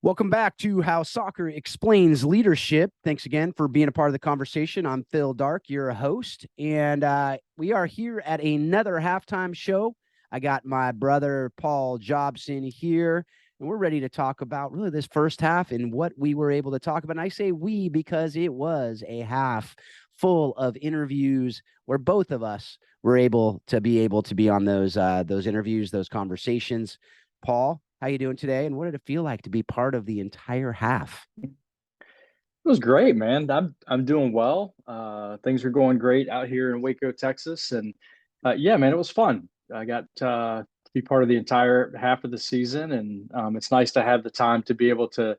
Welcome back to How Soccer Explains Leadership. Thanks again for being a part of the conversation. I'm Phil Dark, your host, and we are here at another halftime show. I got my brother Paul Jobson here, and we're ready to talk about really this first half and what we were able to talk about. And I say we because it was a half full of interviews where both of us were able to be on those interviews, those conversations. Paul, how you doing today? And what did it feel like to be part of the entire half? It was great, man. I'm doing well. Things are going great out here in Waco, Texas, and yeah, man, it was fun. I got to be part of the entire half of the season, and it's nice to have the time to be able to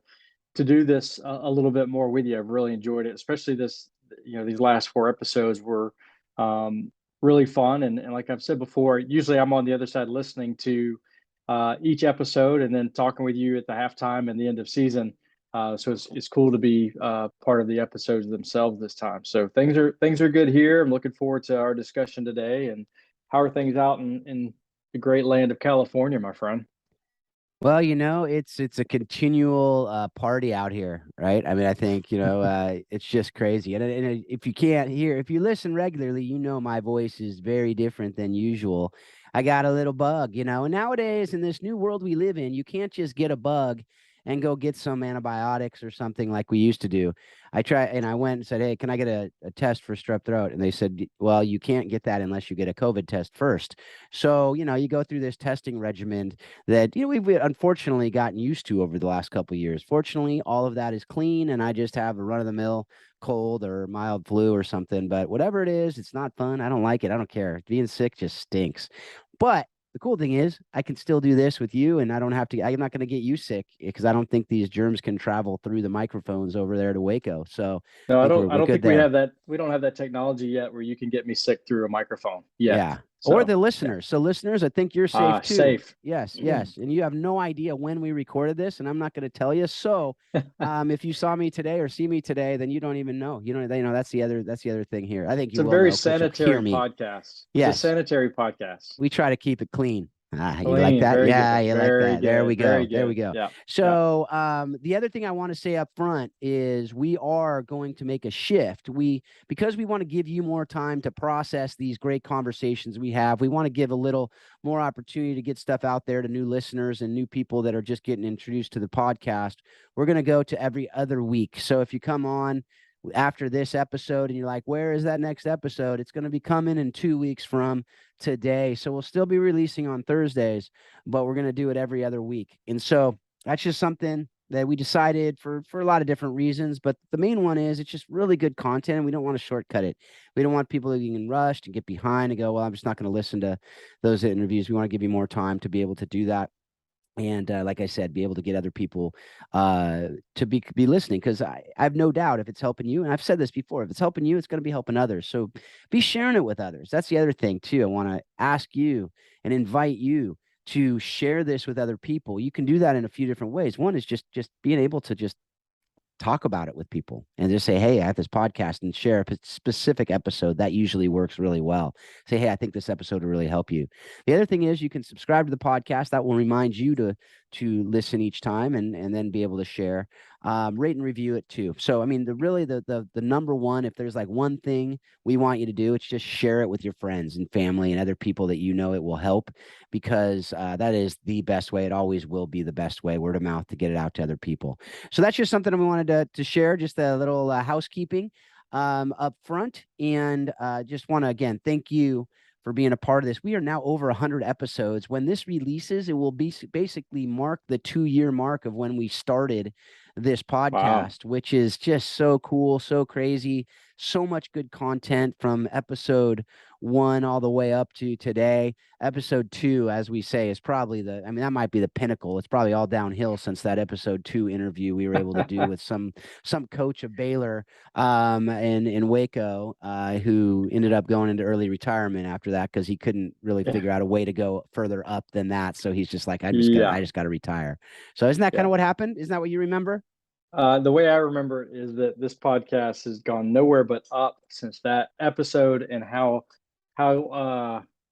do this a little bit more with you. I've really enjoyed it, especially these last four episodes were um, really fun. And like I've said before, usually I'm on the other side listening to each episode and then talking with you at the halftime and the end of season. So it's cool to be part of the episodes themselves this time. So things are good here. I'm looking forward to our discussion today. And how are things out in the great land of California, my friend? Well, it's a continual party out here, right? I mean, I think it's just crazy. And if you can't hear, if you listen regularly, my voice is very different than usual. I got a little bug, and nowadays in this new world we live in, you can't just get a bug and go get some antibiotics or something like we used to do. I went and said, "Hey, can I get a test for strep throat?" And they said, "Well, you can't get that unless you get a COVID test first." So, you go through this testing regimen that we've unfortunately gotten used to over the last couple of years. Fortunately, all of that is clean, and I just have a run of the mill cold or mild flu or something. But whatever it is, it's not fun. I don't like it. I don't care. Being sick just stinks. But the cool thing is, I can still do this with you, and I don't have to. I'm not going to get you sick because I don't think these germs can travel through the microphones over there to Waco. So I No, I think don't. I we're don't good think we there. have that. We don't have that technology yet, where you can get me sick through a microphone yet. Yeah. Or So the yeah, listeners. So, listeners, I think you're safe too. safe. Yes, yes. And you have no idea when we recorded this, and I'm not going to tell you. So, if you saw me today or see me today, then you don't even know. That's the other thing here. I think It's you a will very know because you'll hear sanitary me. podcast. It's a Yes. sanitary podcast. We try to keep it clean. Ah, you like Clean, that? very Yeah, good, you like very that. There we good, go. very There we good. go. Yeah, yeah. So, the other thing I want to say up front is we are going to make a shift. Because we want to give you more time to process these great conversations we have. We want to give a little more opportunity to get stuff out there to new listeners and new people that are just getting introduced to the podcast. We're going to go to every other week. So if you come on after this episode and you're like, where is that next episode? It's going to be coming in 2 weeks from today. So we'll still be releasing on Thursdays, but we're going to do it every other week. And so that's just something that we decided for a lot of different reasons. But the main one is it's just really good content. And we don't want to shortcut it. We don't want people getting rushed and get behind and go, well, I'm just not going to listen to those interviews. We want to give you more time to be able to do that and like I said, be able to get other people to be listening because I have no doubt if it's helping you, and I've said this before, if it's helping you, it's going to be helping others. So be sharing it with others. That's the other thing too. I want to ask you and invite you to share this with other people. You can do that in a few different ways. One is just being able to just talk about it with people and just say, hey, I have this podcast and share a specific episode. That usually works really well. Say, hey, I think this episode will really help you. The other thing is you can subscribe to the podcast. That will remind you to listen each time and then be able to share. Rate and review it too. So I mean, the number one, if there's like one thing we want you to do, it's just share it with your friends and family and other people that it will help because that is the best way. It always will be the best way, word of mouth, to get it out to other people. So that's just something we wanted to share, just a little housekeeping up front. And just want to, again, thank you for being a part of this. We are now over 100 episodes. When this releases, it will be basically mark the 2 year mark of when we started this Wow. podcast, which is just so cool, so crazy, so much good content from episode one all the way up to today. Episode two, as we say, is probably I mean, that might be the pinnacle. It's probably all downhill since that episode two interview we were able to do with some coach of Baylor in Waco, who ended up going into early retirement after that because he couldn't really Yeah, figure out a way to go further up than that. So he's just like, yeah, I just gotta retire. So isn't that kind of yeah. what happened? Isn't that what you remember? The way I remember it is that this podcast has gone nowhere but up since that episode, and how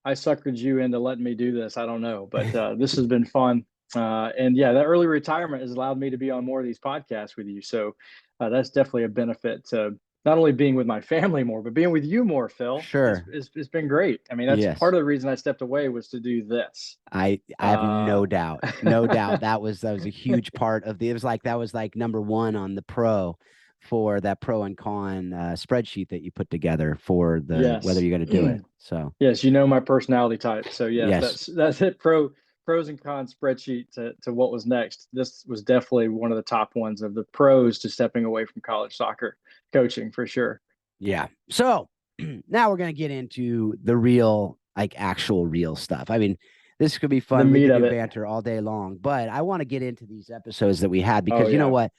I suckered you into letting me do this. I don't know, but this has been fun. And yeah, that early retirement has allowed me to be on more of these podcasts with you. So that's definitely a benefit to not only being with my family more, but being with you more, Phil. Sure. It's been great. I mean, that's Yes. part of the reason I stepped away was to do this. I have Uh, no doubt. No doubt that was a huge part of the it was like that was like number one on the pro for that pro and con spreadsheet that you put together for the whether yes. you're going to do it. So, Yes, you know my personality type. So yes, yes. that's it. Pros and cons spreadsheet to what was next. This was definitely one of the top ones of the pros to stepping away from college soccer coaching for sure. Yeah. So, now we're going to get into the real like actual real stuff. I mean, this could be The fun. We meat could of do it. banter all day long, but I want to get into these episodes that we had Oh because you know yeah. what?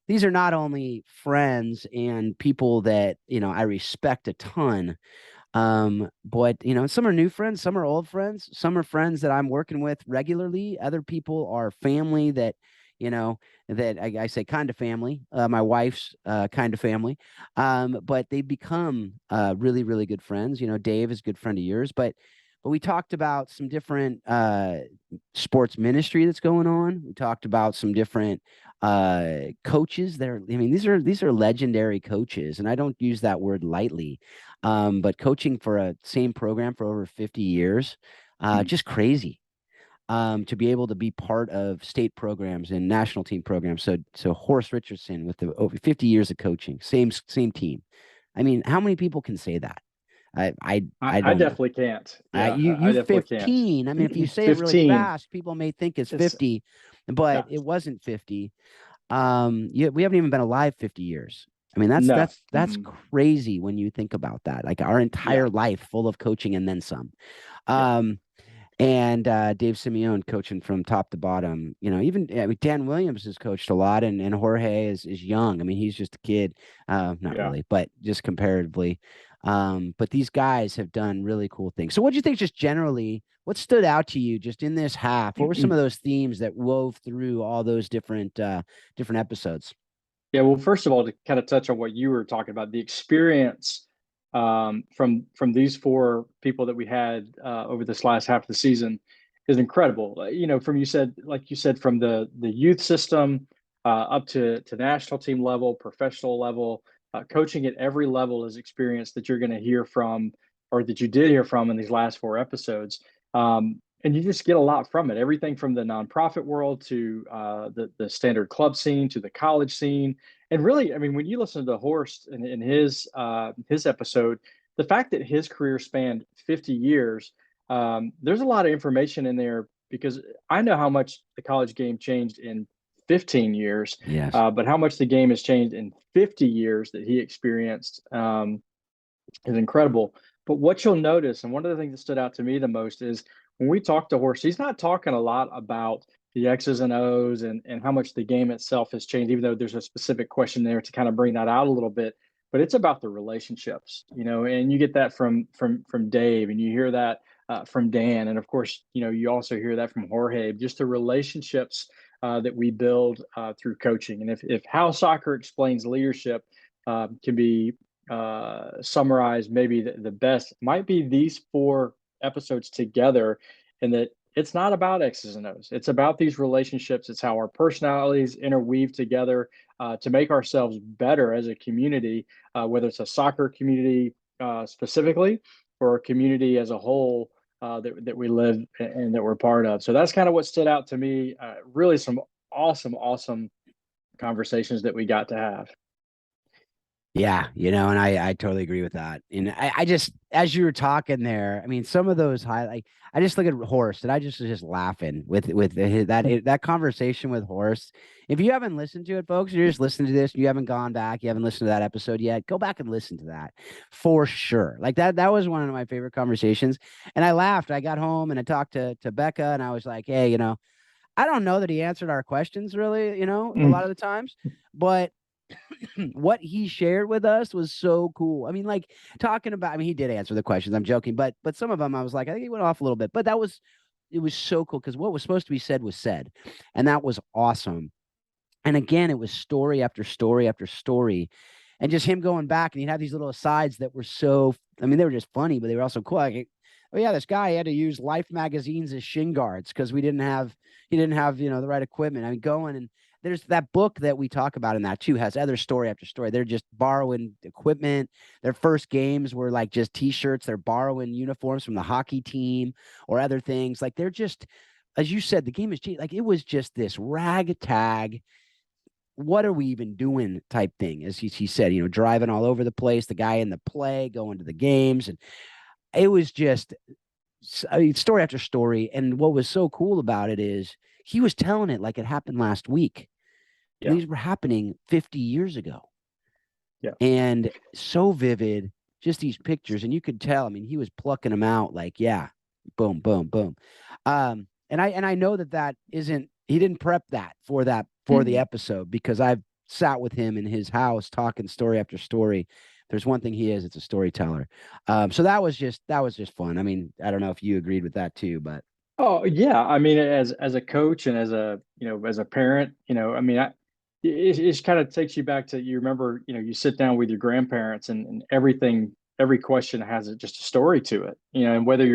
These are not only friends and people that, I respect a ton. But some are new friends, some are old friends, some are friends that I'm working with regularly. Other people are family that, you know, that I say kind of family, my wife's kind of family. But they become really, really good friends. Dave is a good friend of yours, but we talked about some different sports ministry that's going on. We talked about some different coaches that are, I mean, these are legendary coaches, and I don't use that word lightly. But coaching for a same program for over 50 years, Mm. just crazy. To be able to be part of state programs and national team programs. So Horace Richardson with the over 50 years of coaching, same team. I mean, how many people can say that? I I don't know. definitely can't. Yeah, You I definitely can't. 15. I mean, if you say it really 15. fast, people may think it's It's 50, but no, it wasn't 50. We haven't even been alive 50 years. I mean, that's no. that's that's crazy when you think about that. Like our Yeah. entire life full of coaching and then some. Yeah. Um, and Dave Simeone coaching from top to bottom. Even I mean, Dan Williams has coached a lot, and Jorge is young. I mean, he's just a kid, not Yeah. really, but just comparatively. But these guys have done really cool things. So, what do you think, just generally? What stood out to you just in this half? What were some of those themes that wove through all those different episodes? Yeah, well, first of all, to kind of touch on what you were talking about, the experience from these four people that we had over this last half of the season is incredible. From like you said, from the youth system up to national team level, professional level, coaching at every level is experience that you're going to hear from, or that you did hear from in these last four episodes. And you just get a lot from it. Everything from the nonprofit world to the standard club scene to the college scene, and really, I mean, when you listen to Horst in his episode, the fact that his career spanned 50 years, there's a lot of information in there because I know how much the college game changed in 15 years, Yes. but how much the game has changed in 50 years that he experienced is incredible. But what you'll notice, and one of the things that stood out to me the most is when we talk to Horst, he's not talking a lot about the X's and O's and how much the game itself has changed, even though there's a specific question there to kind of bring that out a little bit. But it's about the relationships, and you get that from Dave, and you hear that from Dan, and of course, you also hear that from Jorge. Just the relationships that we build through coaching, and if how soccer explains leadership can be summarize maybe the best might be these four episodes together, and that it's not about X's and O's. It's about these relationships. It's how our personalities interweave together to make ourselves better as a community, whether it's a soccer community specifically or a community as a whole that we live and that we're part of. So that's kind of what stood out to me. Really, some awesome conversations that we got to have. Yeah, and I totally agree with that. And I just, as you were talking there, I mean, some of those highlight, I just look at Horst and I just was just laughing with that conversation with Horst. If you haven't listened to it, folks, you're just listening to this, you haven't gone back, you haven't listened to that episode yet, go back and listen to that for sure. Like that was one of my favorite conversations. And I laughed. I got home and I talked to Becca and I was like, hey, I don't know that he answered our questions really, a lot of the times, but what he shared with us was so cool. I mean, like talking about, I mean, he did answer the questions. I'm joking, but some of them I was like, I think he went off a little bit, but it was so cool because what was supposed to be said was said, and that was awesome. And again, it was story after story after story, and just him going back, and he'd have these little asides that were so, I mean, they were just funny, but they were also cool. Like, oh yeah, this guy had to use Life magazines as shin guards because he didn't have, the right equipment. I mean, going and there's that book that we talk about in that too has other story after story. They're just borrowing equipment. Their first games were like just t-shirts. They're borrowing uniforms from the hockey team or other things. Like they're just, as you said, the game is like it was just this ragtag. What are we even doing type thing, as he said, driving all over the place, the guy in the play, going to the games. And it was just, I mean, story after story. And what was so cool about it is he was telling it like it happened last week. And Yeah. these were happening 50 years ago. Yeah. And so vivid, just these pictures. And you could tell, I mean, he was plucking them out like, yeah, boom, boom, boom. And I know that isn't, he didn't prep that for the Mhm. episode because I've sat with him in his house talking story after story. There's one thing he is, it's a storyteller. So that was just fun. I mean, I don't know if you agreed with that too, but Oh yeah, I mean, as a coach and as a as a parent, I mean, it kind of takes you back to you remember, you sit down with your grandparents and every question has just a story to it, and whether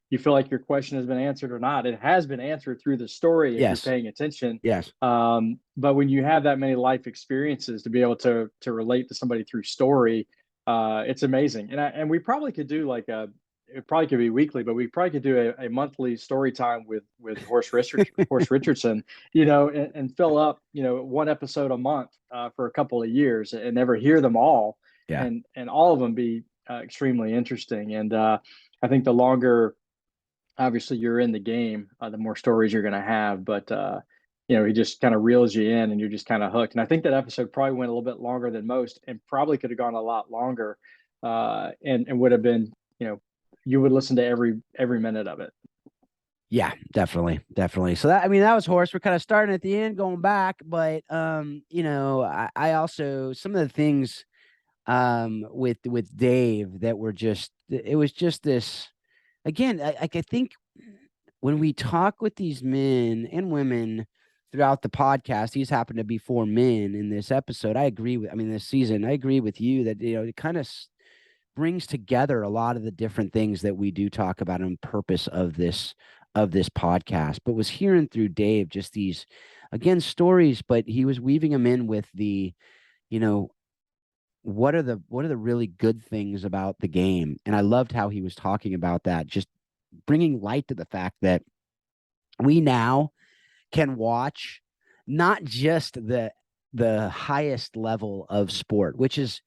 you feel like your question has been answered or not, it has been answered through the story if you're yes, paying attention. yes, But when you have that many life experiences to be able to relate to somebody through story, it's amazing. And we probably could do like it probably could be weekly, but we probably could do a monthly story time with Horse Richardson, and fill up, one episode a month for a couple of years and never hear them all, yeah. and all of them be extremely interesting. And I think the longer, obviously, you're in the game, the more stories you're going to have. But he just kind of reels you in, and you're just kind of hooked. And I think that episode probably went a little bit longer than most, and probably could have gone a lot longer, and would have been, you would listen to every minute of it. Yeah, definitely, definitely. So that I mean that was horse. We're kind of starting at the end, going back, but I also some of the things with Dave that were just it was just this again. I think when we talk with these men and women throughout the podcast, these happen to be four men in this episode. I mean, this season, I agree with you that it kind of brings together a lot of the different things that we do talk about on purpose of this podcast. But was hearing through Dave just these again stories, but he was weaving them in with the, you know, what are the really good things about the game? And I loved how he was talking about that, just bringing light to the fact that we now can watch not just the highest level of sport, which is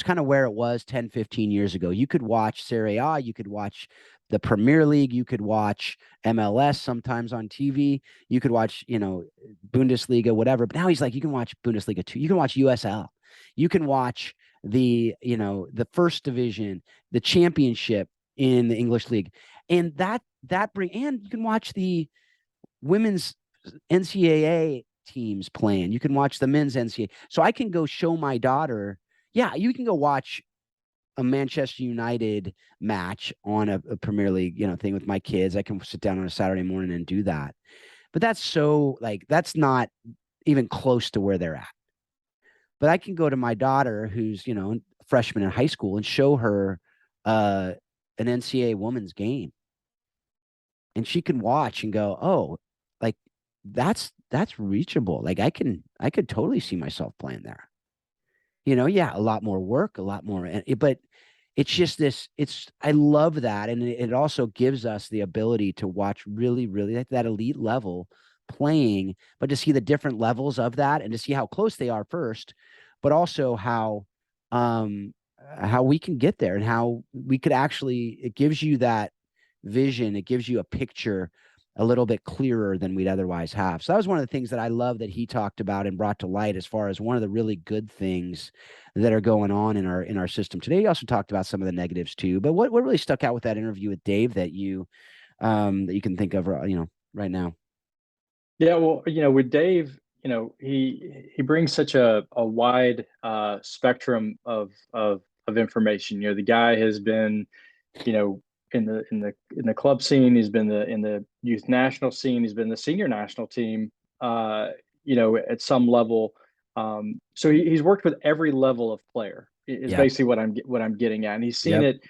kind of where it was 10, 15 years ago. You could watch Serie A, you could watch the Premier League, you could watch MLS sometimes on TV, you could watch, Bundesliga, whatever. But now he's like, you can watch Bundesliga too. You can watch USL. You can watch the first division, the championship in the English league. And and you can watch the women's NCAA teams playing. You can watch the men's NCAA. So I can go show my daughter. Yeah, you can go watch a Manchester United match on a Premier League, thing with my kids. I can sit down on a Saturday morning and do that. But that's so like that's not even close to where they're at. But I can go to my daughter who's, a freshman in high school and show her uh an NCAA women's game and she can watch and go, oh, like that's reachable. Like I could totally see myself playing there. Yeah, a lot more work, a lot more, but it's just this. I love that, and it also gives us the ability to watch really, really like that elite level playing, but to see the different levels of that and to see how close they are first, but also um how we can get there and how we could actually. It gives you that vision. It gives you a picture a little bit clearer than we'd otherwise have. So that was one of the things that I love that he talked about and brought to light as far as one of the really good things that are going on in our system today. He also talked about some of the negatives too. But what really stuck out with that interview with Dave that you can think of right now? Yeah, well, with Dave, he brings such a wide spectrum of information. The guy has been, you know, in the club scene. He's been in the youth national scene. He's been the senior national team. At some level. So he's worked with every level of player. Is Yeah. basically what I'm getting at, and he's seen Yep. it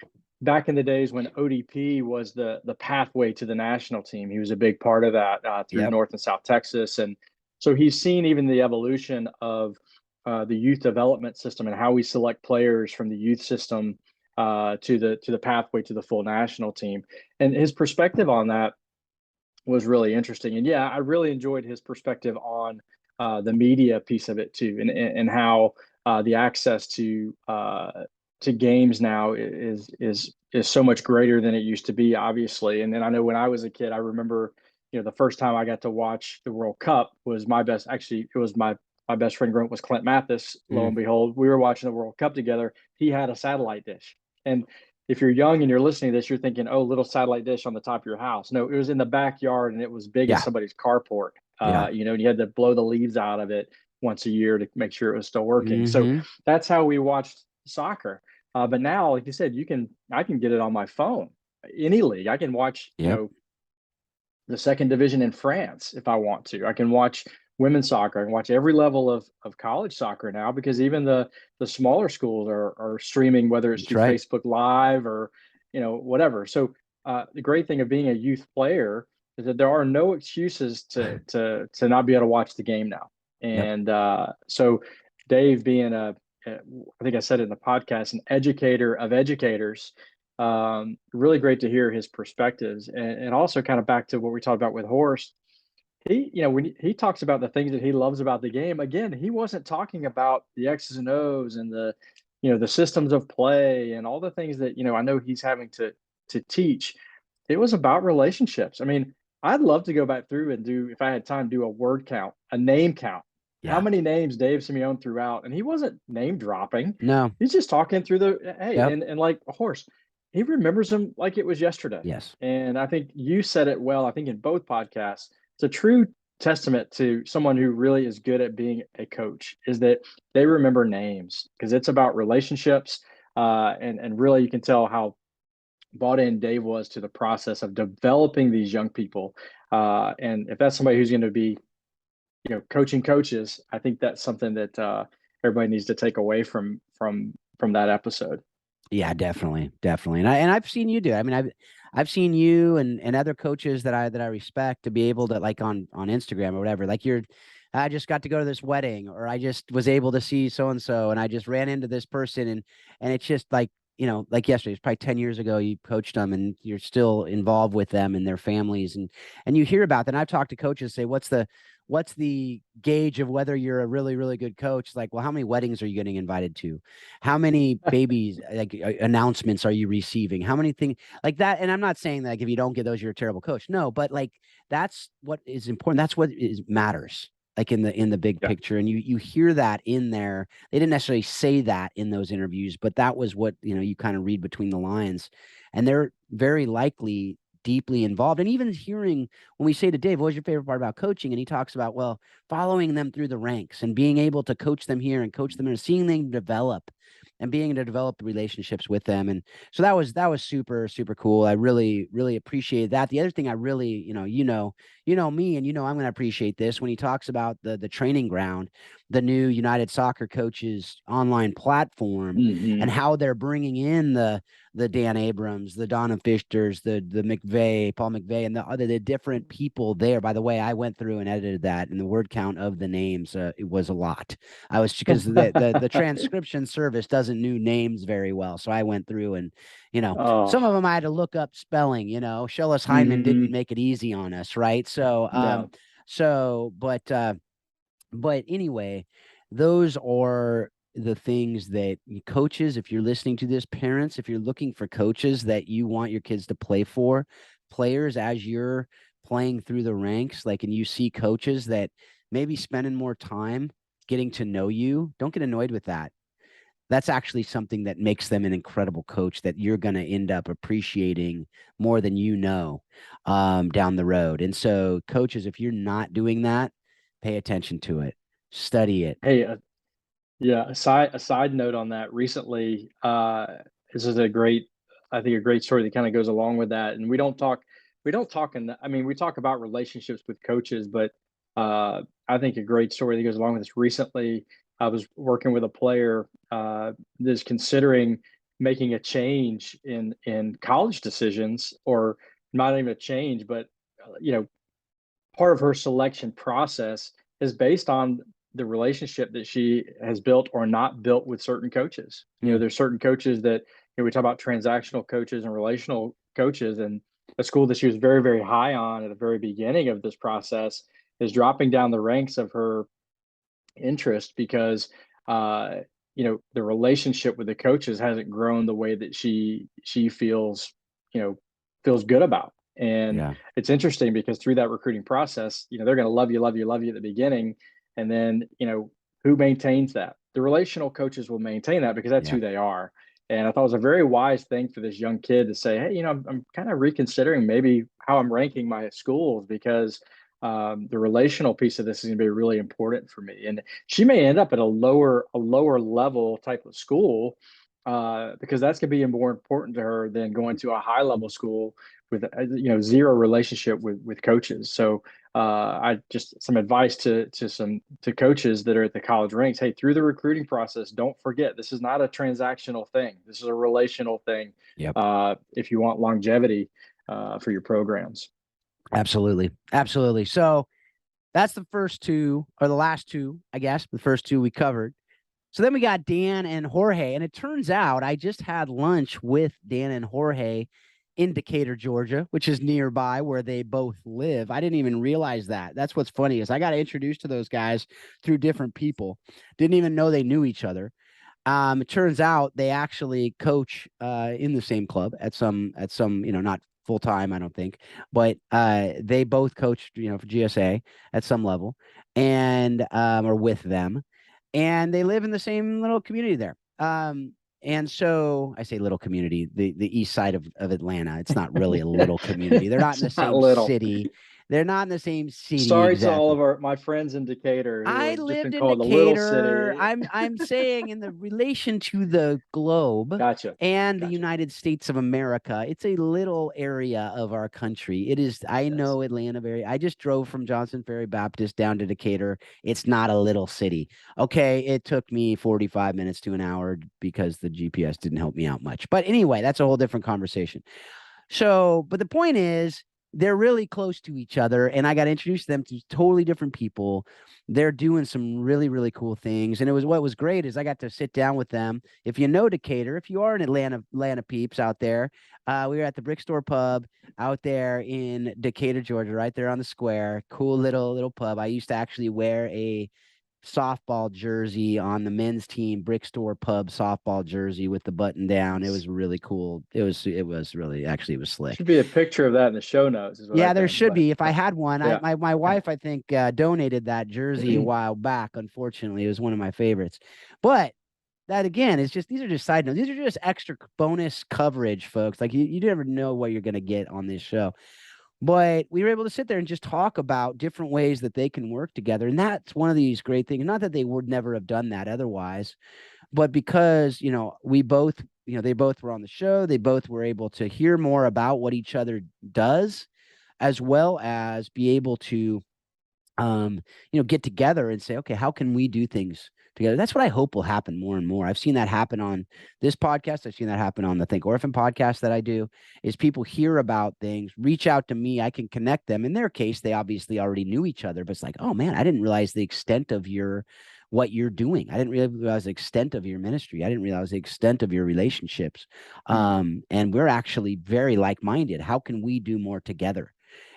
back in the days when ODP was the pathway to the national team. He was a big part of that through Yep. North and South Texas, and so he's seen even the evolution of the youth development system and how we select players from the youth system to the pathway to the full national team. And his perspective on that was really interesting. And yeah, I really enjoyed his perspective on the media piece of it too, and how the access to games now is so much greater than it used to be, obviously. And then I know when I was a kid, I remember, the first time I got to watch the World Cup was my best. Actually, it was my best friend growing up was Clint Mathis. Lo Mm. and behold, we were watching the World Cup together. He had a satellite dish, and if you're young and you're listening to this, you're thinking, oh, little satellite dish on the top of your house. No, it was in the backyard and it was big as Yeah. somebody's carport. Yeah. And you had to blow the leaves out of it once a year to make sure it was still working. So Hmm. that's how we watched soccer. But now, like you said, I can get it on my phone. Any league, I can watch, Yep. the second division in France if I want to. I can watch women's soccer. I can watch every level of college soccer now because even the smaller schools are streaming, whether it's That's through right. Facebook Live or whatever. So the great thing of being a youth player is that there are no excuses to not be able to watch the game now. Yep. And so Dave being I think I said it in the podcast, an educator of educators, really great to hear his perspectives, and also kind of back to what we talked about with Horst. When he talks about the things that he loves about the game, again, he wasn't talking about the X's and O's and the systems of play and all the things that I know he's having to teach. It was about relationships. I mean, I'd love to go back through and do, if I had time, do a word count, a name count. How Yeah. many names Dave Simeone threw out, and he wasn't name dropping. No. He's just talking through hey, Yep. and like a horse, he remembers them like it was yesterday. Yes. And I think you said it well. I think in both podcasts, it's a true testament to someone who really is good at being a coach is that they remember names because it's about relationships, and really you can tell how bought in Dave was to the process of developing these young people. And if that's somebody who's going to be, coaching coaches, I think that's something that everybody needs to take away from that episode. Yeah, definitely, definitely. And I've seen you do it. I mean, I've seen you and other coaches that I respect to be able to, like, on Instagram or whatever. Like, I just got to go to this wedding, or I just was able to see so and so, and I just ran into this person, and it's just like, like yesterday, it's probably 10 years ago, you coached them and you're still involved with them and their families, and you hear about that. And I've talked to coaches say, what's the gauge of whether you're a really, really good coach? Like, well, how many weddings are you getting invited to? How many babies, like, announcements are you receiving? How many things like that? And I'm not saying that, like, if you don't get those, you're a terrible coach. No, but like, that's what is important. That's what is matters. Like, in the big Yeah. picture, and you hear that in there. They didn't necessarily say that in those interviews, but that was what you kind of read between the lines, and they're very likely deeply involved. And even hearing when we say to Dave, what was your favorite part about coaching? And he talks about, well, following them through the ranks and being able to coach them here and coach them and seeing them develop and being able to develop relationships with them. And so that was super, super cool. I really, really appreciate that. The other thing I really, me, and I'm going to appreciate this when he talks about the training ground, the new United Soccer Coaches online platform, and Hmm. how they're bringing in the Dan Abrams, the Donna Fishters, the McVeigh, Paul McVeigh, and the different people there. By the way, I went through and edited that, and the word count of the names, it was a lot. I was, because the transcription service doesn't know names very well, so I went through and Oh, some of them I had to look up spelling. Shellis Hyndman didn't hmm. make it easy on us, right? So No. but anyway, those are the things that coaches, if you're listening to this, parents, if you're looking for coaches that you want your kids to play for, players, as you're playing through the ranks, like, and you see coaches that maybe spending more time getting to know you, don't get annoyed with that. That's actually something that makes them an incredible coach that you're going to end up appreciating more than down the road. And so, coaches, if you're not doing that, pay attention to it, study it. Hey, yeah, a side note on that. Recently, this is I think a great story that kind of goes along with that. And we don't talk I mean, we talk about relationships with coaches, but I think a great story that goes along with this. Recently, I was working with a player that's considering making a change in college decisions, or not even a change, but part of her selection process is based on the relationship that she has built or not built with certain coaches. Mm, There's certain coaches that, we talk about transactional coaches and relational coaches, and a school that she was very, very high on at the very beginning of this process is dropping down the ranks of her interest because uh the relationship with the coaches hasn't grown the way that she feels you know feels good about. And yeah, it's interesting because through that recruiting process, they're going to love you, love you, love you at the beginning, and then who maintains that? The relational coaches will maintain that because that's yeah, who they are. And I thought it was a very wise thing for this young kid to say, hey, I'm kind of reconsidering maybe how I'm ranking my schools, because the relational piece of this is going to be really important for me. And she may end up at a lower level type of school, because that's going to be more important to her than going to a high level school with zero relationship with coaches. So I just some advice to coaches that are at the college ranks. Hey, through the recruiting process, don't forget, this is not a transactional thing. This is a relational thing. yep. If you want longevity for your programs. Absolutely. Absolutely. So that's the first two, or the last two, I guess. The first two we covered. So then we got Dan and Jorge. And it turns out I just had lunch with Dan and Jorge in Decatur, Georgia, which is nearby where they both live. I didn't even realize that. That's what's funny is I got introduced to those guys through different people. Didn't even know they knew each other. It turns out they actually coach in the same club at some not full time, I don't think, but they both coached for GSA at some level, and or with them, and they live in the same little community there. And so I say little community, the east side of Atlanta. It's not really a little community. They're not in the It's not same little. city. They're not in the same city Sorry to all exactly. of my friends in Decatur who I have just been lived in called the little Decatur. city. I'm saying in the relation to the globe Gotcha. and the Gotcha. United States of America, it's a little area of our country. It is, I Yes. know Atlanta very. I just drove from Johnson Ferry Baptist down to Decatur. It's not a little city. Okay, it took me 45 minutes to an hour because the GPS didn't help me out much. But anyway, that's a whole different conversation. So, but the point is, they're really close to each other, and I got introduced to them to totally different people. They're doing some really, really cool things, and it was what was great is I got to sit down with them. If you know Decatur, if you are an Atlanta peeps out there, we were at the Brick Store Pub out there in Decatur, Georgia, right there on the square. Cool little pub. I used to actually wear a softball jersey on the men's team, Brick Store Pub softball jersey with the button down. It Nice. was really cool. It was really actually it was slick. Should be a picture of that in the show notes, is what I Yeah, there think. should But be. If I had one, yeah. my wife I think donated that jersey a while back. Unfortunately, it was one of my favorites. But that again is just these are just side notes. These are just extra bonus coverage, folks. Like you never know what you're gonna get on this show. But we were able to sit there and just talk about different ways that they can work together. And that's one of these great things. Not that they would never have done that otherwise, but because, we both, they both were on the show, they both were able to hear more about what each other does, as well as be able to get together and say, okay, how can we do things together? That's what I hope will happen more and more. I've seen that happen on this podcast. I've seen that happen on the Think Orphan podcast that I do, is people hear about things, reach out to me, I can connect them. In their case, they obviously already knew each other, but it's like, oh man, I didn't realize the extent of what you're doing. I didn't realize the extent of your ministry. I didn't realize the extent of your relationships. Mhm. And we're actually very like-minded. How can we do more together?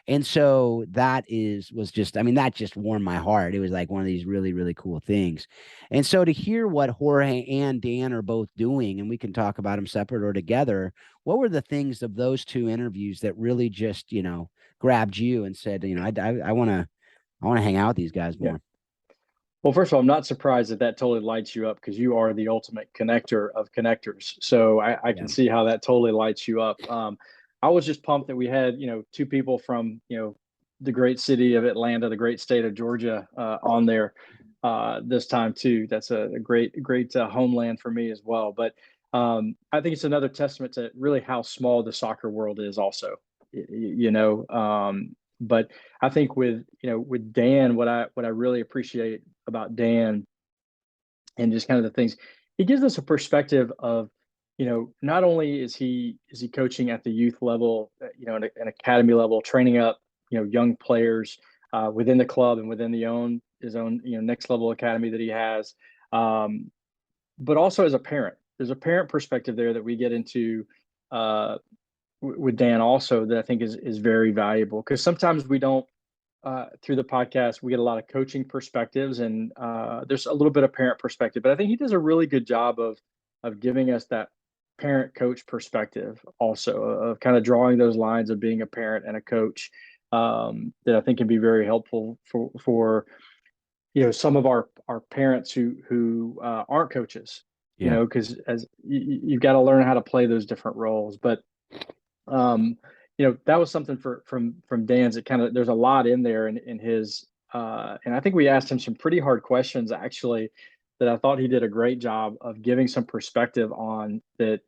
And so that just warmed my heart. It was like one of these really, really cool things. And so to hear what Jorge and Dan are both doing, and we can talk about them separate or together, what were the things of those two interviews that really just, grabbed you and said, I want to hang out with these guys Yeah. more. Well, first of all, I'm not surprised that that totally lights you up, because you are the ultimate connector of connectors. So I Yeah. can see how that totally lights you up. I was just pumped that we had, two people from, the great city of Atlanta, the great state of Georgia, on there this time too. That's a great homeland for me as well. But I think it's another testament to really how small the soccer world is also, but I think with Dan, what I really appreciate about Dan and just kind of the things he gives us a perspective of not only is he coaching at the youth level, an academy level, training up, young players within the club and within his own, next level academy that he has, um, but also as a parent. There's a parent perspective there that we get into uh, with Dan also that I think is very valuable because sometimes we don't through the podcast we get a lot of coaching perspectives and there's a little bit of parent perspective, but I think he does a really good job of giving us that parent coach perspective also of kind of drawing those lines of being a parent and a coach that I think can be very helpful for some of our parents who aren't coaches, Yeah. because as you've got to learn how to play those different roles. But um, that was something from Dan's. It kind of there's a lot in there in his, and I think we asked him some pretty hard questions actually that I thought he did a great job of giving some perspective on that.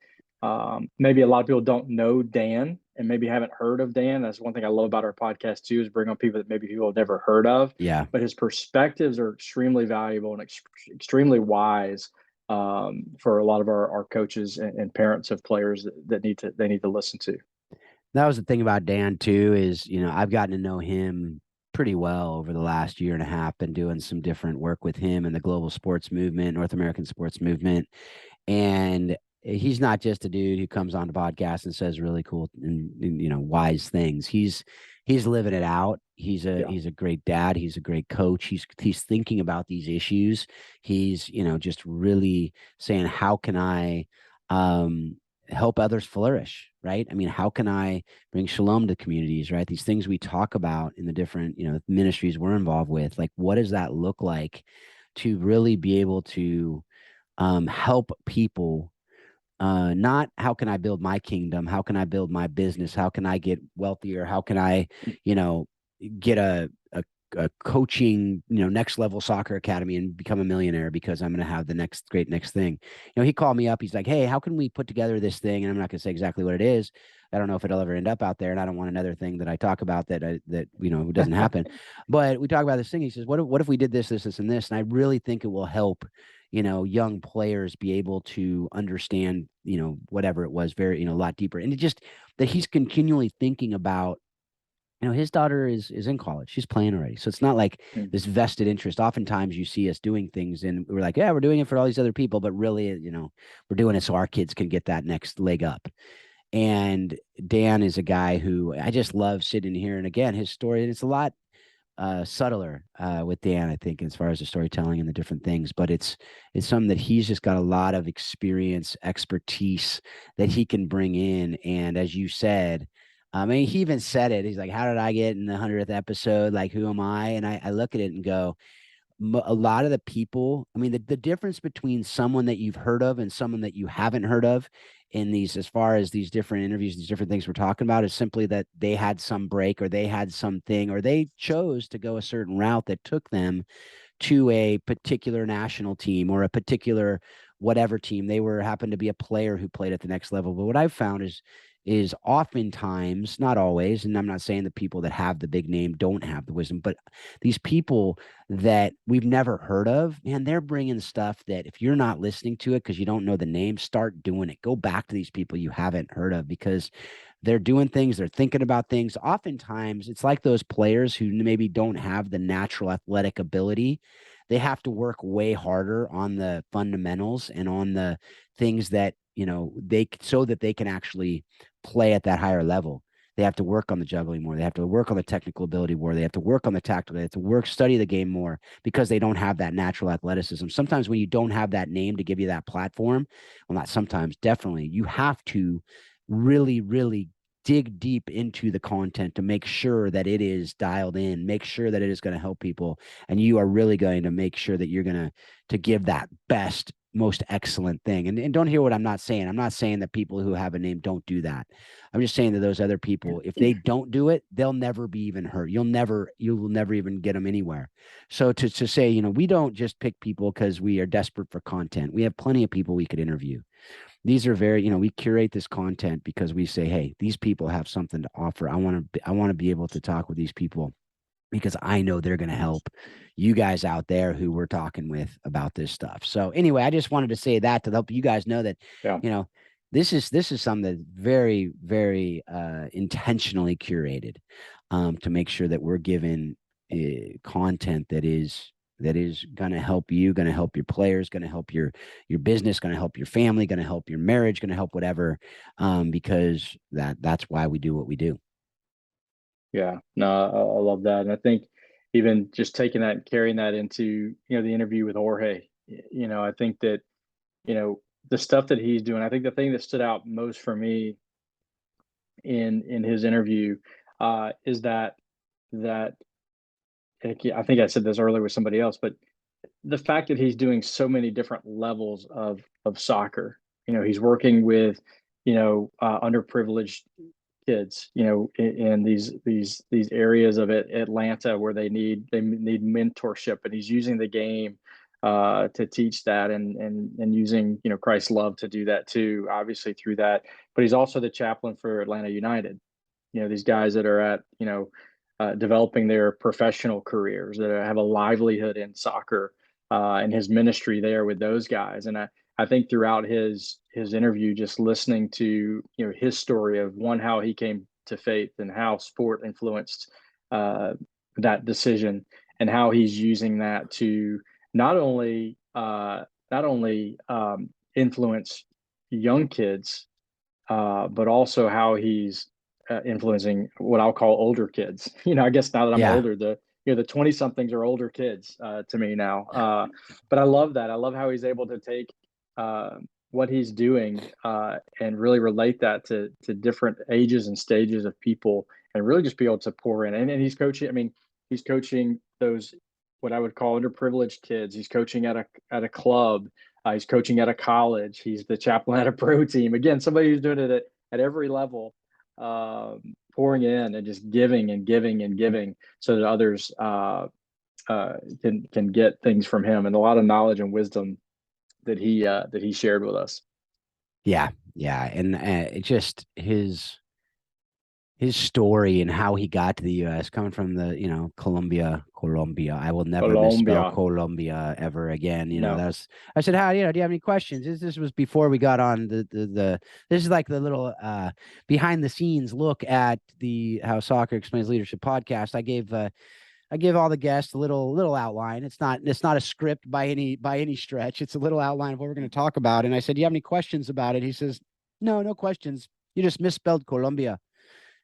Maybe a lot of people don't know Dan and maybe haven't heard of Dan. That's one thing I love about our podcast too, is bring on people that maybe people have never heard of. Yeah. But his perspectives are extremely valuable and extremely wise for a lot of our coaches and parents of players that need to listen to. That was the thing about Dan too, is, I've gotten to know him pretty well over the last year and a half, been doing some different work with him in the global sports movement, North American sports movement. And he's not just a dude who comes on the podcast and says really cool and wise things. He's living it out. Yeah. He's a great dad. He's a great coach. He's thinking about these issues. He's, just really saying, how can I um help others flourish, right? I mean, how can I bring shalom to communities, right? These things we talk about in the different, ministries we're involved with, like what does that look like to really be able to help people, not how can I build my kingdom, how can I build my business, how can I get wealthier, how can I, you know, get a coaching, next level soccer academy and become a millionaire because I'm going to have the next thing. He called me up. He's like, hey, how can we put together this thing? And I'm not going to say exactly what it is. I don't know if it'll ever end up out there, and I don't want another thing that I talk about that doesn't happen. But we talk about this thing. He says, what if we did this, and this? And I really think it will help, young players be able to understand, whatever it was, very, a lot deeper. And it just that he's continually thinking about, his daughter is in college. She's playing already. So it's not like this vested interest. Oftentimes you see us doing things and we're like, yeah, we're doing it for all these other people, but really, we're doing it so our kids can get that next leg up. And Dan is a guy who I just love sitting here. And again, his story, and it's a lot subtler with Dan, I think, as far as the storytelling and the different things. But it's something that he's just got a lot of experience, expertise that he can bring in. And as you said, I mean, he even said it. He's like, "How did I get in the 100th episode? Like, who am I?" And I look at it and go, a lot of the people, I mean, the difference between someone that you've heard of and someone that you haven't heard of in these, as far as these different interviews, these different things we're talking about, is simply that they had some break or they had something or they chose to go a certain route that took them to a particular national team or a particular whatever team. They were happened to be a player who played at the next level. But what I've found is oftentimes, not always, and I'm not saying the people that have the big name don't have the wisdom, but these people that we've never heard of, man, they're bringing stuff that if you're not listening to it because you don't know the name, start doing it. Go back to these people you haven't heard of because they're doing things, they're thinking about things. Oftentimes, it's like those players who maybe don't have the natural athletic ability. They have to work way harder on the fundamentals and on the things that, so that they can actually play at that higher level. They have to work on the juggling more. They have to work on the technical ability more. They have to work on the tactical. They have to study the game more because they don't have that natural athleticism. Sometimes when you don't have that name to give you that platform, well, not sometimes, definitely, you have to really, really dig deep into the content to make sure that it is dialed in, make sure that it is going to help people. And you are really going to make sure that you're going to give that best, most excellent thing. And don't hear what I'm not saying. I'm not saying that people who have a name don't do that. I'm just saying that those other people, if they don't do it, they'll never be even heard. You will never even get them anywhere. So to say, we don't just pick people because we are desperate for content. We have plenty of people we could interview. These are very, we curate this content because we say, hey, these people have something to offer. I want to be able to talk with these people because I know they're going to help you guys out there who we're talking with about this stuff. So anyway, I just wanted to say that to help you guys know that, Yeah. you know, this is something that's very, very intentionally curated, to make sure that we're given content that is going to help you, going to help your players, going to help your business, going to help your family, going to help your marriage, going to help whatever, because that's why we do what we do. Yeah, no, I love that. And I think even just taking that and carrying that into, the interview with Jorge, I think that, the stuff that he's doing, I think the thing that stood out most for me in his interview, is that I think I said this earlier with somebody else, but the fact that he's doing so many different levels of soccer. He's working with, underprivileged kids, in these areas of Atlanta where they need mentorship, and he's using the game to teach that, and using, Christ's love to do that too, obviously through that. But he's also the chaplain for Atlanta United. These guys that are at, developing their professional careers, that have a livelihood in soccer, and his ministry there with those guys. And I think throughout his interview, just listening to, his story of one, how he came to faith and how sport influenced uh, that decision, and how he's using that to not only influence young kids, but also how he's influencing what I'll call older kids. I guess now that I'm Yeah. older, the 20 somethings are older kids to me now. But I love that. I love how he's able to take what he's doing, and really relate that to different ages and stages of people, and really just be able to pour in. And he's coaching. I mean, he's coaching those, what I would call underprivileged kids. He's coaching at a club. He's coaching at a college. He's the chaplain at a pro team. Again, somebody who's doing it at every level, pouring in and just giving and giving and giving, so that others can get things from him, and a lot of knowledge and wisdom that he shared with us. Yeah. Yeah. And it just his story and how he got to the U.S. coming from the, Colombia. I will never misspell Colombia, Colombia ever again. no, I said, how, do you have any questions? This was before we got on this is like the little behind the scenes look at the How Soccer Explains Leadership podcast. I give all the guests a little outline. It's not a script by any stretch. It's a little outline of what we're going to talk about. And I said, do you have any questions about it? He says, no, no questions. You just misspelled Colombia.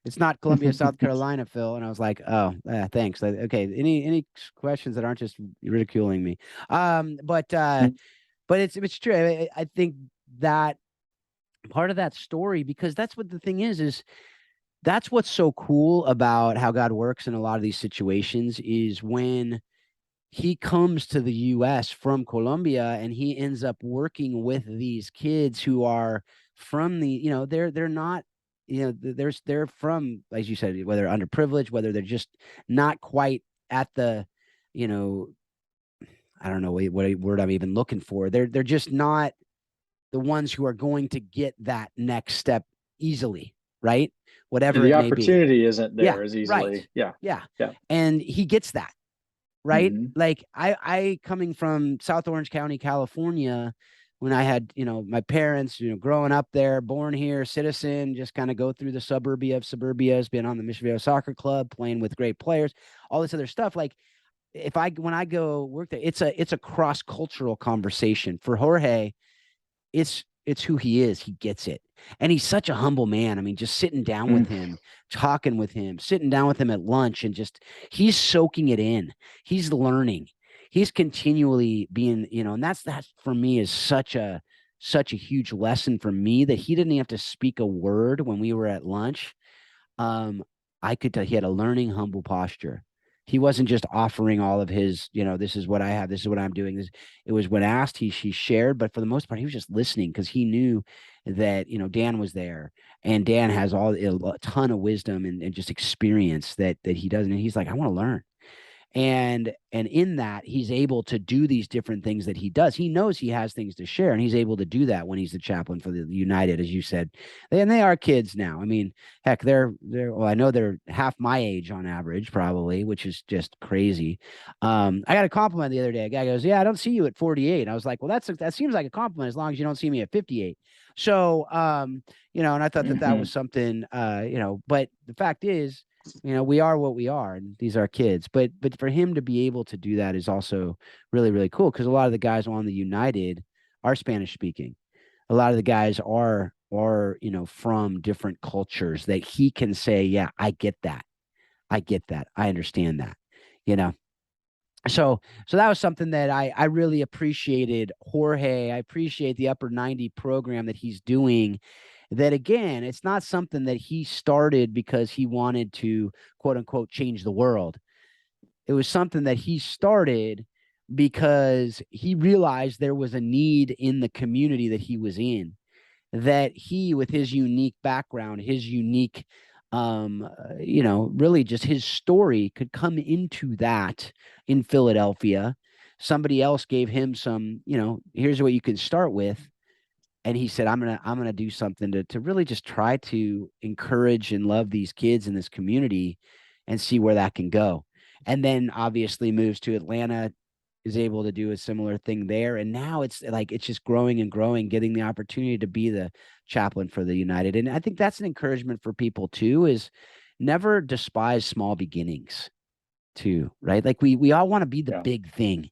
It's not Columbia, South Carolina, Phil. And I was like, oh, thanks. Okay. Any questions that aren't just ridiculing me? But it's true. I think that part of that story, because that's what the thing is that's what's so cool about how God works in a lot of these situations, is when he comes to the US from Colombia and he ends up working with these kids who are from they're not, they're from, as you said, whether underprivileged, whether they're just not quite at the, you know, I don't know what word I'm even looking for. They're just not the ones who are going to get that next step easily, right? Whatever the it may be. opportunity isn't Yeah, there as right. easily. Yeah, Yeah. yeah. And he gets that, right? Hmm. Like I coming from South Orange County, California, when I had, my parents, growing up there, born here, citizen, just kind of go through the suburbias, been on the Mission Viejo Soccer Club, playing with great players, all this other stuff. Like when I go work there, it's a cross-cultural conversation. For Jorge, it's who he is. He gets it. And he's such a humble man. I mean, just sitting down with Mm. him, talking with him, sitting down with him at lunch, and just he's soaking it in. He's learning. He's continually being, and that for me is such a huge lesson for me, that he didn't have to speak a word when we were at lunch. um, I could tell he had a learning, humble posture. He wasn't just offering all of his, this is what I have, this is what I'm doing. It was when asked, he shared, but for the most part, he was just listening, because he knew that, Dan was there, and Dan has a ton of wisdom and just experience that he doesn't. And he's like, I want to learn. And in that, he's able to do these different things that he does. He knows he has things to share, and he's able to do that when he's the chaplain for the United, as you said. And they are kids now. I mean, heck, they're well, I know they're half my age on average, probably, which is just crazy. I got a compliment the other day. A guy goes, "Yeah, I don't see you at 48." I was like, "Well, that seems like a compliment as long as you don't see me at 58." So, and I thought that that was something, but the fact is, we are what we are, and these are kids. But for him to be able to do that is also really, really cool, because a lot of the guys on the United are Spanish speaking. A lot of the guys are from different cultures that he can say, yeah, I get that. I get that. I understand that. You know. So that was something that I really appreciated Jorge. I appreciate the upper 90 program that he's doing. That again, it's not something that he started because he wanted to quote unquote change the world. It was something that he started because he realized there was a need in the community that he was in, that he, with his unique background, his unique, really just his story, could come into that in Philadelphia. Somebody else gave him some, here's what you can start with. And he said, I'm gonna do something to really just try to encourage and love these kids in this community and see where that can go. And then obviously moves to Atlanta, is able to do a similar thing there. And now it's like it's just growing and growing, getting the opportunity to be the chaplain for the United. And I think that's an encouragement for people too, is never despise small beginnings too, right? Like we all want to be the Yeah. big thing.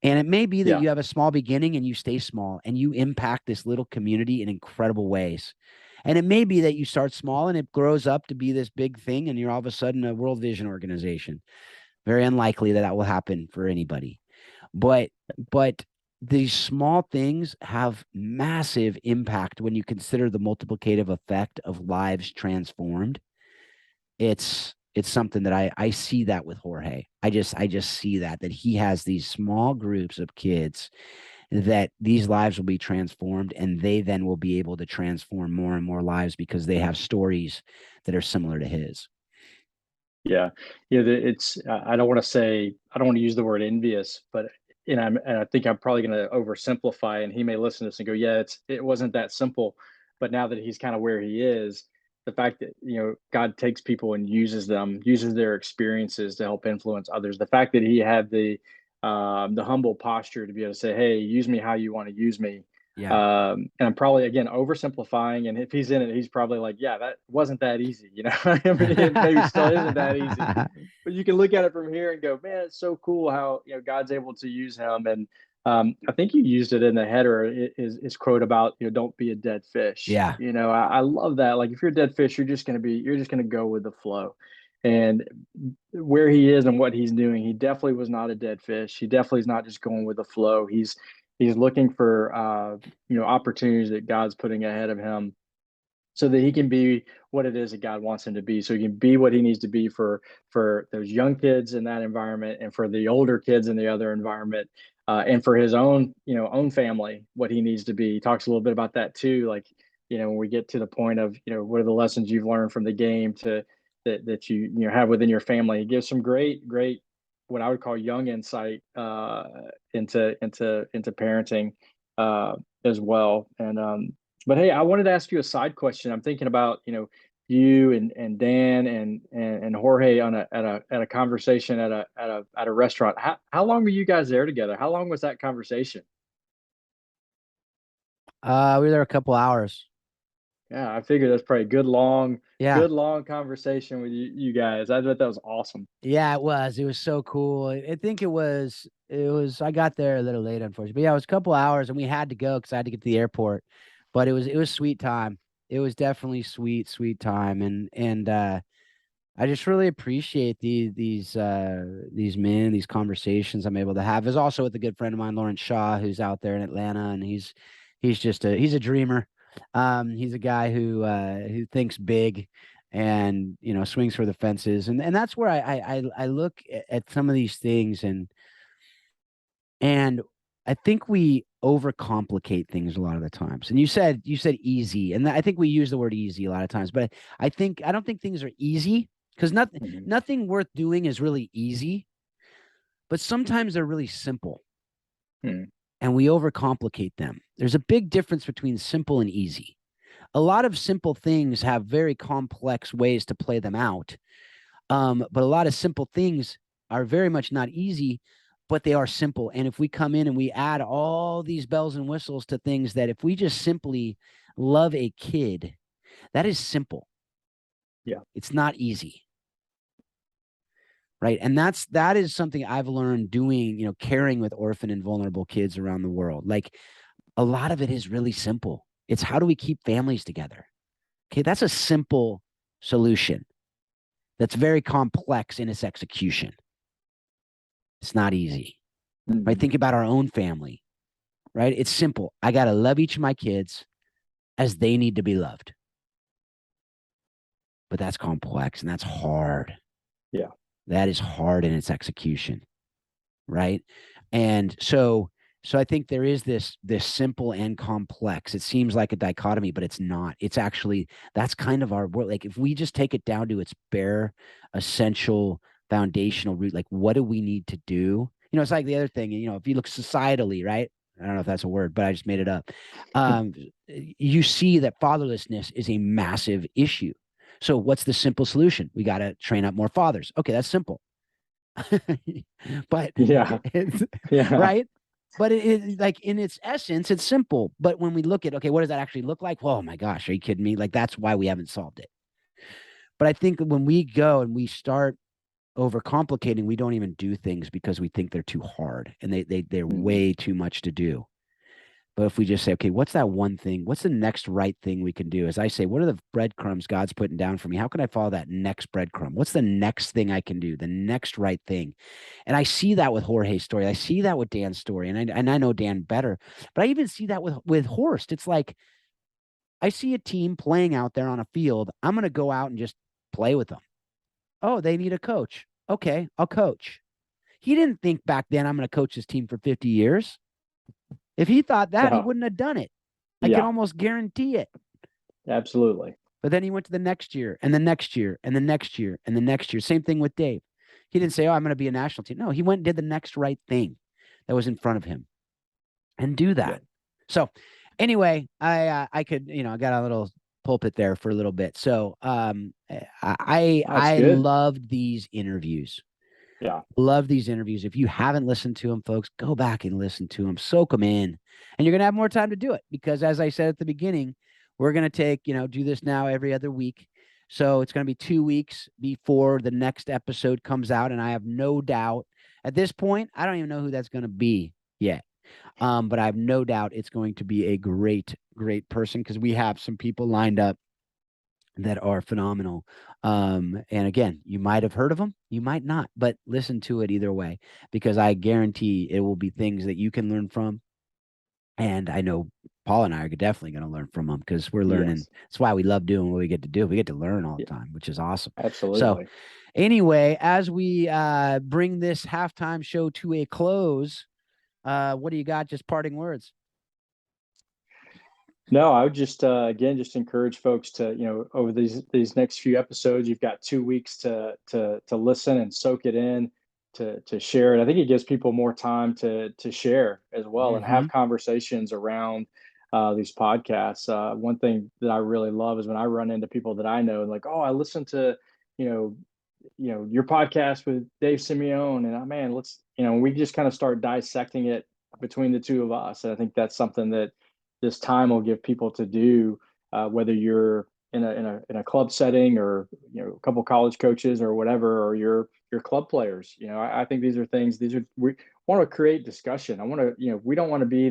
And it may be that Yeah. you have a small beginning and you stay small and you impact this little community in incredible ways. And it may be that you start small and it grows up to be this big thing and you're all of a sudden a World Vision organization. Very unlikely that will happen for anybody. But these small things have massive impact when you consider the multiplicative effect of lives transformed. It's something that I see that with Jorge. I just see that he has these small groups of kids that these lives will be transformed, and they then will be able to transform more and more lives because they have stories that are similar to his. Yeah, yeah. I don't want to say, I don't want to use the word envious, but and I think I'm probably going to oversimplify, and he may listen to this and go, yeah, it wasn't that simple. But now that he's kind of where he is, the fact that God takes people and uses them, uses their experiences to help influence others. The fact that he had the humble posture to be able to say, hey, use me how you want to use me. Yeah. And I'm probably again oversimplifying. And if he's in it, he's probably like, "Yeah, that wasn't that easy." I mean, it maybe still isn't that easy. But you can look at it from here and go, "Man, it's so cool how God's able to use him." And I think you used it in the header. His quote about "Don't be a dead fish." Yeah. I love that. Like if you're a dead fish, you're just gonna go with the flow. And where he is and what he's doing, he definitely was not a dead fish. He definitely is not just going with the flow. He's looking for opportunities that God's putting ahead of him so that he can be what it is that God wants him to be. So he can be what he needs to be for those young kids in that environment, and for the older kids in the other environment, and for his own family, what he needs to be. He talks a little bit about that too. Like, when we get to the point of, what are the lessons you've learned from the game to that you have within your family. He gives some great what I would call young insight into parenting as well. And but hey, I wanted to ask you a side question. I'm thinking about you and Dan and Jorge on at a conversation at a restaurant. How long were you guys there together? How long was that conversation? We were there a couple hours. Yeah, I figured that's probably a Yeah. good long conversation with you guys. I thought that was awesome. Yeah, it was. It was so cool. I think I got there a little late, unfortunately. But yeah, it was a couple hours and we had to go because I had to get to the airport. But it was sweet time. It was definitely sweet time. And I just really appreciate these men, these conversations I'm able to have. There's also with a good friend of mine, Lawrence Shaw, who's out there in Atlanta, and he's a dreamer. He's a guy who thinks big and swings for the fences, and that's where I look at some of these things, and I think we overcomplicate things a lot of the times. And you said easy, and I think we use the word easy a lot of times, but I don't think things are easy. because Mhm. nothing worth doing is really easy, but sometimes they're really simple Mhm. and we overcomplicate them. There's a big difference between simple and easy. A lot of simple things have very complex ways to play them out. But a lot of simple things are very much not easy, but they are simple. And if we come in and we add all these bells and whistles to things that if we just simply love a kid, that is simple. Yeah. It's not easy. Right. And that is something I've learned doing, caring with orphan and vulnerable kids around the world. Like a lot of it is really simple. It's how do we keep families together? Okay. That's a simple solution that's very complex in its execution. It's not easy. Right. Mhm. Think about our own family. Right. It's simple. I got to love each of my kids as they need to be loved. But that's complex and that's hard. Yeah. That is hard in its execution. Right. And so I think there is this simple and complex. It seems like a dichotomy, but it's not. It's actually that's kind of our world. Like if we just take it down to its bare, essential, foundational root, like what do we need to do? It's like the other thing, if you look societally, right? I don't know if that's a word, but I just made it up. Um, you see that fatherlessness is a massive issue. So what's the simple solution? We got to train up more fathers. Okay, that's simple. But Yeah. it's Yeah. right. But like in its essence, it's simple. But when we look at, okay, what does that actually look like? Oh my gosh, are you kidding me? Like that's why we haven't solved it. But I think when we go and we start overcomplicating, we don't even do things because we think they're too hard and they're Mhm. way too much to do. But if we just say, okay, what's that one thing? What's the next right thing we can do? As I say, what are the breadcrumbs God's putting down for me? How can I follow that next breadcrumb? What's the next thing I can do? The next right thing. And I see that with Jorge's story. I see that with Dan's story. And I know Dan better, but I even see that with Horst. It's like I see a team playing out there on a field. I'm going to go out and just play with them. Oh, they need a coach. Okay, I'll coach. He didn't think back then I'm going to coach this team for 50 years. If he thought that, he Yeah. wouldn't have done it. I can Yeah. almost guarantee it. Absolutely. But then he went to the next year and the next year and the next year and the next year. Same thing with Dave. He didn't say, oh, I'm going to be a national team. No, he went and did the next right thing that was in front of him and do Yeah. that. So anyway, I could, I got a little pulpit there for a little bit. So That's I good. loved these interviews. Yeah. Love these interviews. If you haven't listened to them, folks, go back and listen to them. Soak them in. And you're going to have more time to do it because, as I said at the beginning, we're going to do this now every other week. So it's going to be 2 weeks before the next episode comes out. And I have no doubt at this point, I don't even know who that's going to be yet. But I have no doubt it's going to be a great, great person because we have some people lined up that are phenomenal. And again, you might have heard of them, you might not, but listen to it either way, because I guarantee it will be things that you can learn from. And I know Paul and I are definitely going to learn from them because we're learning. Yes. That's why we love doing what we get to do. We get to learn all Yeah. the time, which is awesome. So, Absolutely. anyway, as we bring this halftime show to a close, what do you got? Just parting words. No, I would just again just encourage folks to, over these next few episodes, you've got 2 weeks to listen and soak it in, to share it. I think it gives people more time to share as well and Mm-hmm. have conversations around these podcasts. One thing that I really love is when I run into people that I know and like, oh, I listened to, you know, your podcast with Dave Simeone, and man, let's, we just kind of start dissecting it between the two of us. And I think that's something that this time will give people to do, whether you're in a club setting or a couple college coaches or whatever, or your club players. I think these are things. We want to create discussion. I want to, we don't want to be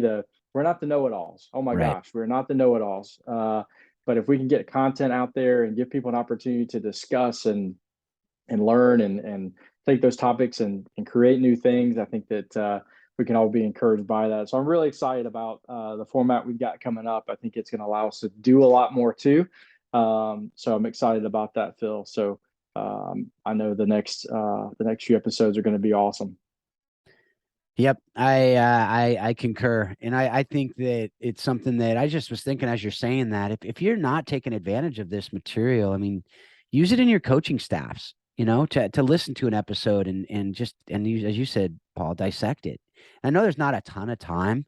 we're not the know-it-alls. Oh my Right. gosh, we're not the know-it-alls. But if we can get content out there and give people an opportunity to discuss and learn and take those topics and create new things, I think that we can all be encouraged by that. So I'm really excited about the format we've got coming up. I think it's going to allow us to do a lot more too. So I'm excited about that, Phil. So I know the next few episodes are going to be awesome. Yep, I concur, and I think that it's something that I just was thinking as you're saying that if you're not taking advantage of this material, I mean, use it in your coaching staffs. to listen to an episode and just, and you, as you said, Paul, dissect it. I know there's not a ton of time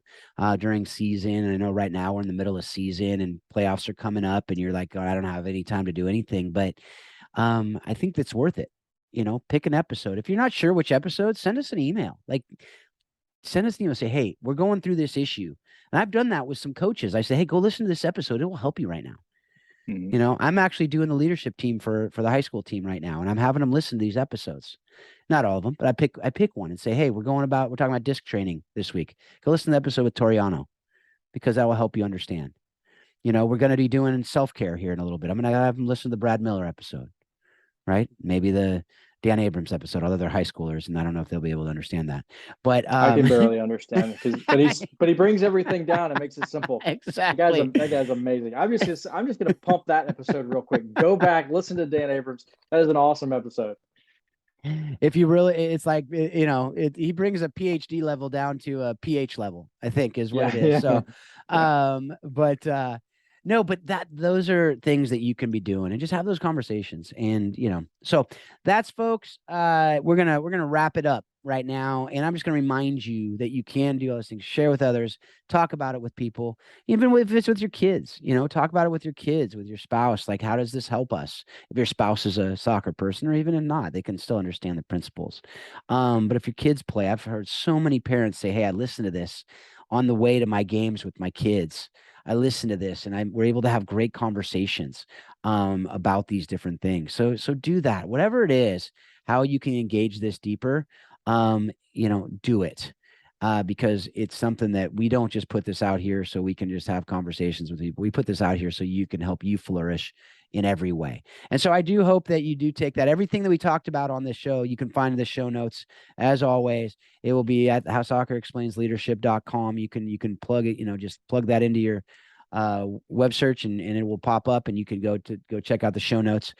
during season. And I know right now we're in the middle of season and playoffs are coming up and you're like, oh, I don't have any time to do anything. But I think that's worth it. Pick an episode. If you're not sure which episode, send us an email. Like, send us an email, say, hey, we're going through this issue. And I've done that with some coaches. I say, hey, go listen to this episode. It will help you right now. Mhm. I'm actually doing the leadership team for the high school team right now, and I'm having them listen to these episodes. Not all of them, but I pick one and say, hey, we're talking about disc training this week. Go listen to the episode with Toriano because that will help you understand. We're going to be doing self care here in a little bit. I'm going to have them listen to the Brad Miller episode, right? Maybe the Dan Abrams episode, although they're high schoolers, and I don't know if they'll be able to understand that. But I can barely understand it because, but he brings everything down and makes it simple. exactly. That guy's amazing. I'm just gonna pump that episode real quick. Go back, listen to Dan Abrams. That is an awesome episode. If you really, it's like, he brings a PhD level down to a pH level, I think is what Yeah, it is. yeah, So, yeah. but no, but those are things that you can be doing and just have those conversations. And, so that's, folks, we're gonna wrap it up right now. And I'm just gonna remind you that you can do all those things, share with others, talk about it with people, even if it's with your kids, talk about it with your kids, with your spouse. Like, how does this help us? If your spouse is a soccer person, or even if not, they can still understand the principles. But if your kids play, I've heard so many parents say, hey, I listened to this on the way to my games with my kids. I listened to this and we're able to have great conversations about these different things. So do that, whatever it is, how you can engage this deeper, do it. Because it's something that we don't just put this out here so we can just have conversations with people. We put this out here so you can help you flourish in every way. And so I do hope that you do take that. Everything that we talked about on this show, you can find in the show notes. As always, it will be at howsoccerexplainsleadership.com. You can plug it, just plug that into your web search and it will pop up and you can go check out the show notes.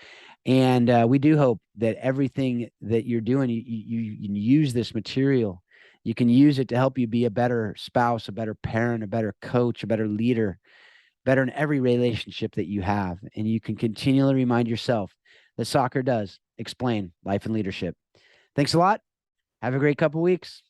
And we do hope that everything that you're doing, you can use this material. You can use it to help you be a better spouse, a better parent, a better coach, a better leader, better in every relationship that you have. And you can continually remind yourself that soccer does explain life and leadership. Thanks a lot. Have a great couple weeks.